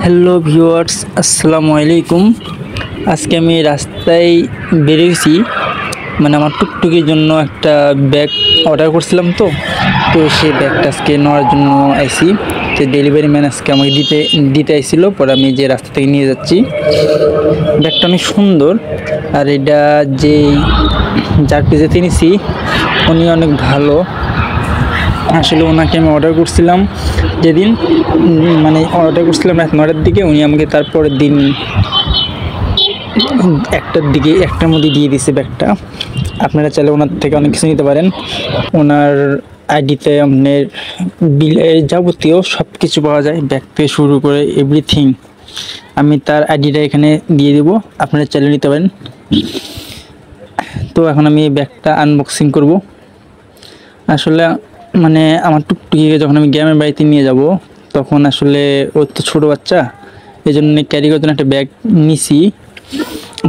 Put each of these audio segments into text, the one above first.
Hello viewers, আসসালামু আলাইকুম। আজকে আমি রাস্তায় বেরিয়েছি, মানে আমার টুকটুকির জন্য একটা ব্যাগ অর্ডার করছিলাম। তো সেই ব্যাগটা আজকে নেওয়ার জন্য আইছি। যে ডেলিভারি ম্যান আজকে আমাকে দিতে আইছিল, পরে আমি যে রাস্তা থেকে নিয়ে যাচ্ছি। ব্যাগটা অনেক সুন্দর, আর এটা যার পেজে নিছি উনি অনেক ভালো। আসলে ওনাকে আমি অর্ডার করছিলাম যেদিন, মানে অর্ডার করছিলাম রাত 9টার দিকে, উনি আমাকে তারপরের দিন 1টার মধ্যে দিয়ে দিয়েছে ব্যাগটা। আপনারা চাইলে ওনার থেকে অনেক কিছু নিতে পারেন। ওনার আইডিতে আপনার বিলের যাবতীয় সব কিছু পাওয়া যায়, ব্যাগ থেকে শুরু করে এভরিথিং। আমি তার আইডিটা এখানে দিয়ে দেব, আপনারা চাইলে নিতে পারেন। তো এখন আমি ব্যাগটা আনবক্সিং করব। আসলে মানে আমার টুকটুকিকে যখন আমি গ্রামের বাড়িতে নিয়ে যাব, তখন আসলে ও তো ছোটো বাচ্চা, এই জন্য ক্যারি করার জন্য একটা ব্যাগ নিছি।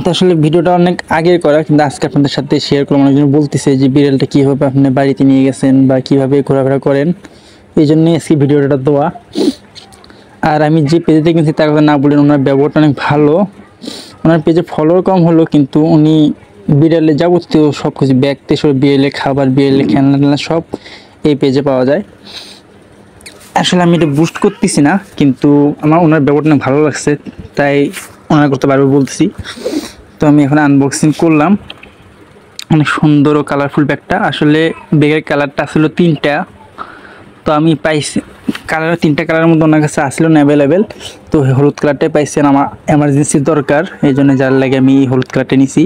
তো আসলে ভিডিওটা অনেক আগের করা, কিন্তু আজকে আপনাদের সাথে শেয়ার করলাম। অনেকজন বলতেছে যে বিড়ালটা কীভাবে আপনি বাড়িতে নিয়ে গেছেন বা কীভাবে ঘোরাফেরা করেন, এই জন্যই আজকে ভিডিওটা দেওয়া। আর আমি যে পেজে কিনছি তার কথা না বলেন, ওনার ব্যবহারটা অনেক ভালো। ওনার পেজে ফলোয়ার কম হলো, কিন্তু উনি বিড়ালের যাবতীয় সব কিছু, ব্যাগ থেকে সব বিড়ালের খাবার, বিড়ালের খেলনা টেলনা সব এই পেজে পাওয়া যায়। আসলে আমি এটা বুস্ট করতেছি না, কিন্তু আমার ওনার ব্যাপারটা অনেক ভালো লাগছে, তাই ওনার করতে বারবার বলতেছি। তো আমি এখন আনবক্সিং করলাম। অনেক সুন্দর ও কালারফুল ব্যাগটা। আসলে ব্যাগের কালারটা আসলে 3টা, তো আমি পাইছি তিনটা কালারের মধ্যে ওনার কাছে আসলো না অ্যাভেলেবেল। তো হলুদ কালারটাই পাইছি, আমার এমার্জেন্সি দরকার, এই জন্য যার লাগে আমি হলুদ কালারটা নিছি।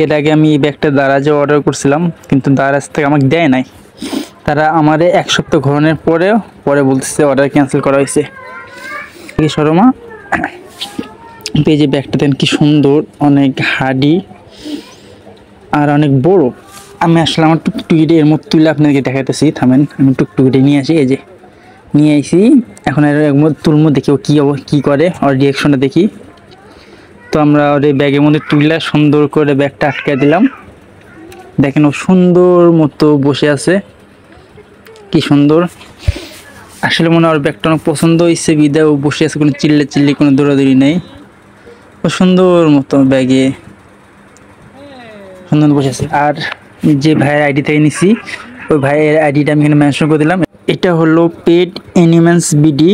এর আগে আমি এই ব্যাগটা দারাজে অর্ডার করছিলাম, কিন্তু দারাজ থেকে আমাকে দেয় নাই। তারা আমারে 1 সপ্তাহ ঘোরানোর পরে বলতেছে অর্ডার ক্যান্সেল করা হয়েছে। কি শর্মা পেজে ব্যাগটা দেন, কি সুন্দর, অনেক হার্ডি আর অনেক বড়। আমি আসলে আমার টুকটুকিটা এর মধ্যে তুলে আপনাদেরকে দেখাইতেছি, থামেন আমি টুকটুকিটা নিয়ে আসি। এই যে নিয়ে আইছি, এখন এর মধ্যে তুলমো, দেখি ও কী করে, ওর রিয়াকশনটা দেখি। তো আমরা ওর ব্যাগের মধ্যে তুলে সুন্দর করে ব্যাগটা আটকে দিলাম। দেখেন ও সুন্দর মতো বসে আছে, কি সুন্দর। আসলে মনে হয় ব্যাগটা অনেক পছন্দ হয়েছে, বিদায় ও বসে আছে, কোনো চিল্লি কোনো দৌড়াদৌড়ি নেই। ও সুন্দর মতো ব্যাগে সুন্দর বসে আছে। আর যে ভাইয়ের আইডি থেকে নিছি, ওই ভাইয়ের আইডিটা আমি এখানে মেনশন করে দিলাম। এটা হলো পেট অ্যানিমেলস বিডি।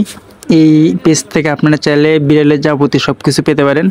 এই পেজ থেকে আপনারা চাইলে বিড়ালের যাবতীয় সব কিছু পেতে পারেন।